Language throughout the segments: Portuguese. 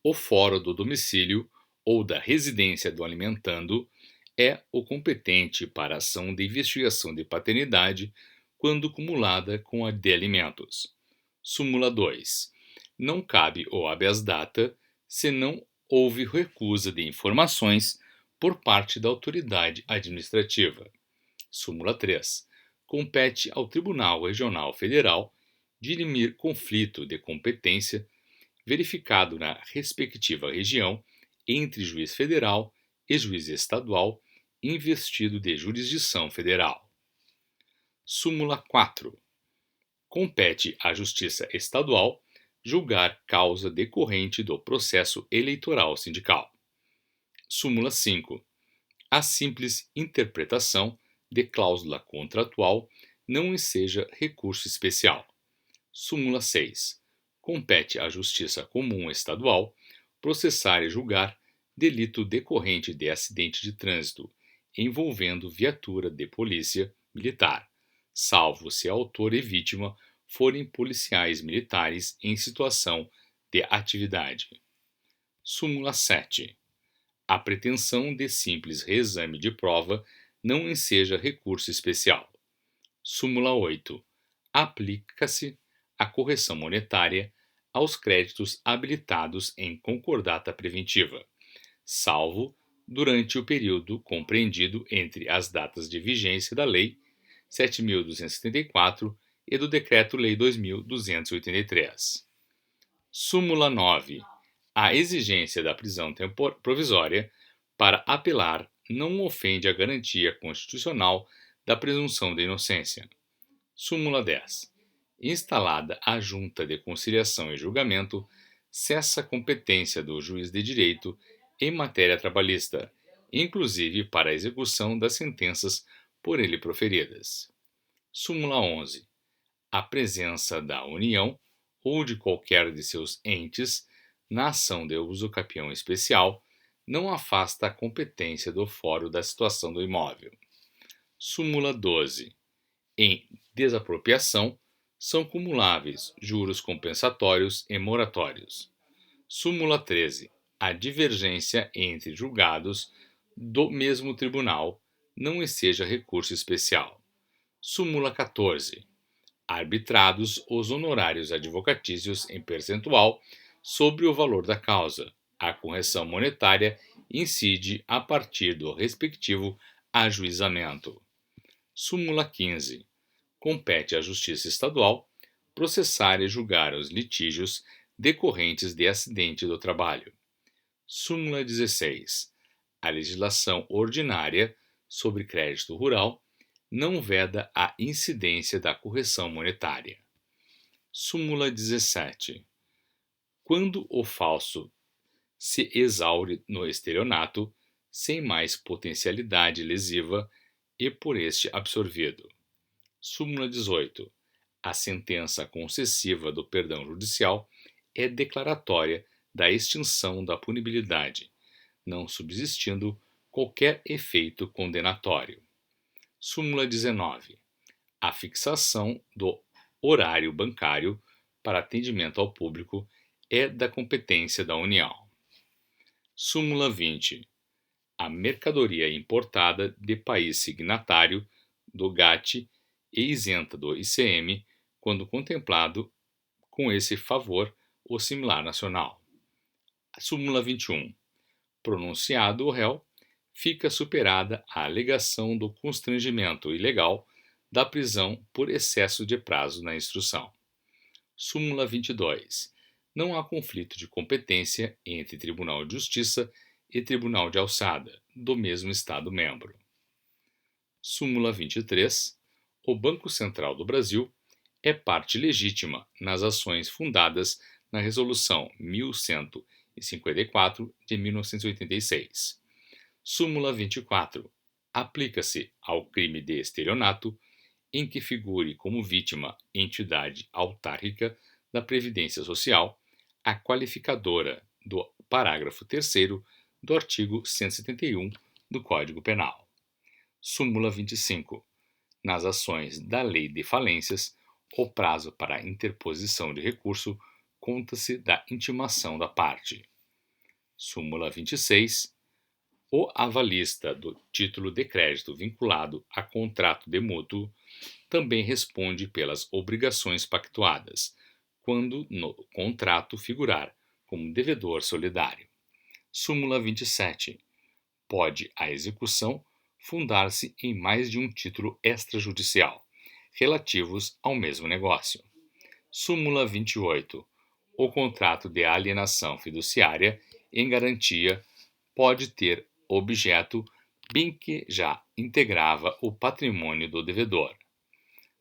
O foro do domicílio ou da residência do alimentando é o competente para a ação de investigação de paternidade quando cumulada com a de alimentos. Súmula 2. Não cabe o habeas data se não houve recusa de informações por parte da autoridade administrativa. Súmula 3. Compete ao Tribunal Regional Federal dirimir conflito de competência verificado na respectiva região entre juiz federal e juiz estadual investido de jurisdição federal. Súmula 4. Compete à Justiça Estadual julgar causa decorrente do processo eleitoral sindical. Súmula 5. A simples interpretação de cláusula contratual não enseja recurso especial. Súmula 6. Compete à Justiça Comum Estadual processar e julgar delito decorrente de acidente de trânsito envolvendo viatura de polícia militar, salvo se autor e vítima forem policiais militares em situação de atividade. Súmula 7. A pretensão de simples reexame de prova não enseja recurso especial. Súmula 8. Aplica-se a correção monetária aos créditos habilitados em concordata preventiva, salvo durante o período compreendido entre as datas de vigência da Lei 7.274 e do Decreto-Lei 2.283. Súmula 9. A exigência da prisão provisória para apelar não ofende a garantia constitucional da presunção de inocência. Súmula 10. Instalada a Junta de Conciliação e Julgamento, cessa a competência do juiz de direito em matéria trabalhista, inclusive para a execução das sentenças por ele proferidas. Súmula 11. A presença da União ou de qualquer de seus entes na ação de uso capião especial não afasta a competência do fórum da situação do imóvel. Súmula 12. Em desapropriação, são cumuláveis juros compensatórios e moratórios. Súmula 13. A divergência entre julgados do mesmo tribunal não enseja recurso especial. Súmula 14. Arbitrados os honorários advocatícios em percentual sobre o valor da causa. A correção monetária incide a partir do respectivo ajuizamento. Súmula 15. Compete à Justiça Estadual processar e julgar os litígios decorrentes de acidente do trabalho. Súmula 16. A legislação ordinária sobre crédito rural não veda a incidência da correção monetária. Súmula 17. Quando o falso se exaure no estelionato, sem mais potencialidade lesiva e por este absorvido. Súmula 18. A sentença concessiva do perdão judicial é declaratória da extinção da punibilidade, não subsistindo qualquer efeito condenatório. Súmula 19. A fixação do horário bancário para atendimento ao público é da competência da União. Súmula 20. A mercadoria importada de país signatário do GATT e isenta do ICM, quando contemplado com esse favor ou similar nacional. Súmula 21. Pronunciado o réu, fica superada a alegação do constrangimento ilegal da prisão por excesso de prazo na instrução. Súmula 22. Não há conflito de competência entre Tribunal de Justiça e Tribunal de Alçada, do mesmo Estado-membro. Súmula 23. O Banco Central do Brasil é parte legítima nas ações fundadas na Resolução 1154 de 1986. Súmula 24. Aplica-se ao crime de estelionato em que figure como vítima entidade autárquica da Previdência Social a qualificadora do parágrafo 3º do artigo 171 do Código Penal. Súmula 25. Nas ações da Lei de Falências, o prazo para interposição de recurso conta-se da intimação da parte. Súmula 26. O avalista do título de crédito vinculado a contrato de mútuo também responde pelas obrigações pactuadas, quando no contrato figurar como devedor solidário. Súmula 27. Pode a execução fundar-se em mais de um título extrajudicial, relativos ao mesmo negócio. Súmula 28. O contrato de alienação fiduciária em garantia pode ter objeto bem que já integrava o patrimônio do devedor.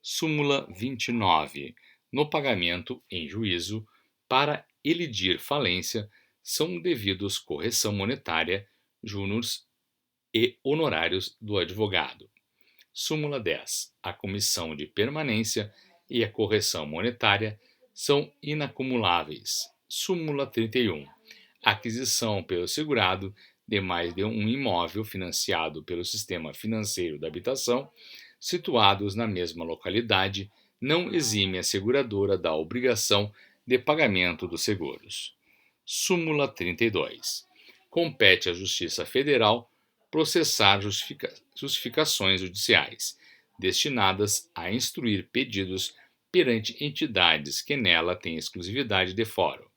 Súmula 29. No pagamento em juízo, para elidir falência, são devidos correção monetária, juros e honorários do advogado. Súmula 10. A comissão de permanência e a correção monetária são inacumuláveis. Súmula 31. A aquisição pelo segurado de mais de um imóvel financiado pelo sistema financeiro da habitação, situados na mesma localidade, não exime a seguradora da obrigação de pagamento dos seguros. Súmula 32. Compete à Justiça Federal processar justificações judiciais, destinadas a instruir pedidos perante entidades que nela têm exclusividade de fórum,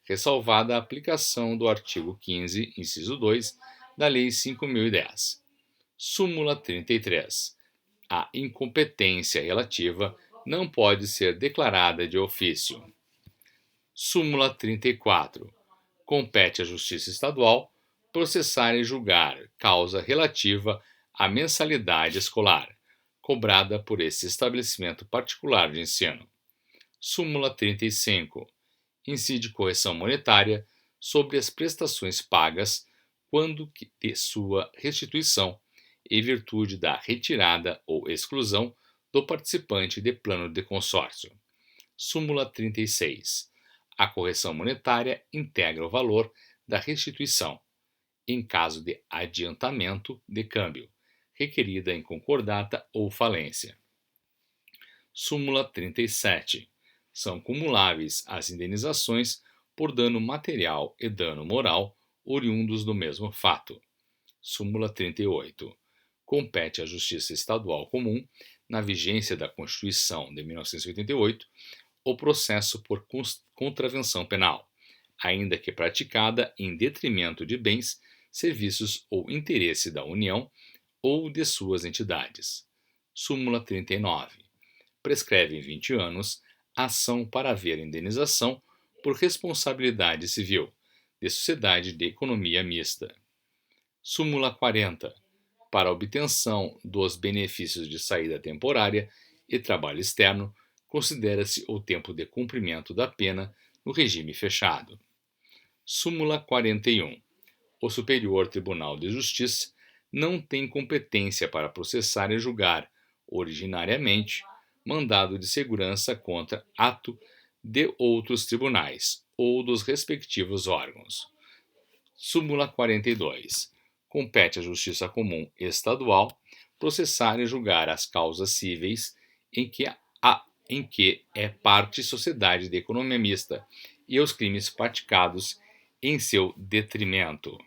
ressalvada a aplicação do artigo 15, inciso 2, da Lei 5.010. Súmula 33. A incompetência relativa não pode ser declarada de ofício. Súmula 34. Compete à Justiça Estadual processar e julgar causa relativa à mensalidade escolar, cobrada por esse estabelecimento particular de ensino. Súmula 35. Incide correção monetária sobre as prestações pagas quando de sua restituição, em virtude da retirada ou exclusão do participante de plano de consórcio. Súmula 36. A correção monetária integra o valor da restituição, em caso de adiantamento de câmbio, requerida em concordata ou falência. Súmula 37. São cumuláveis as indenizações por dano material e dano moral oriundos do mesmo fato. Súmula 38. Compete à Justiça Estadual Comum, na vigência da Constituição de 1988, o processo por contravenção penal, ainda que praticada em detrimento de bens, serviços ou interesse da União ou de suas entidades. Súmula 39. Prescreve em 20 anos ação para haver indenização por responsabilidade civil de sociedade de economia mista. Súmula 40. Para obtenção dos benefícios de saída temporária e trabalho externo, considera-se o tempo de cumprimento da pena no regime fechado. Súmula 41. O Superior Tribunal de Justiça não tem competência para processar e julgar, originariamente, mandado de segurança contra ato de outros tribunais ou dos respectivos órgãos. Súmula 42. Compete à Justiça Comum Estadual processar e julgar as causas cíveis em que é parte sociedade de economia mista e os crimes praticados em seu detrimento.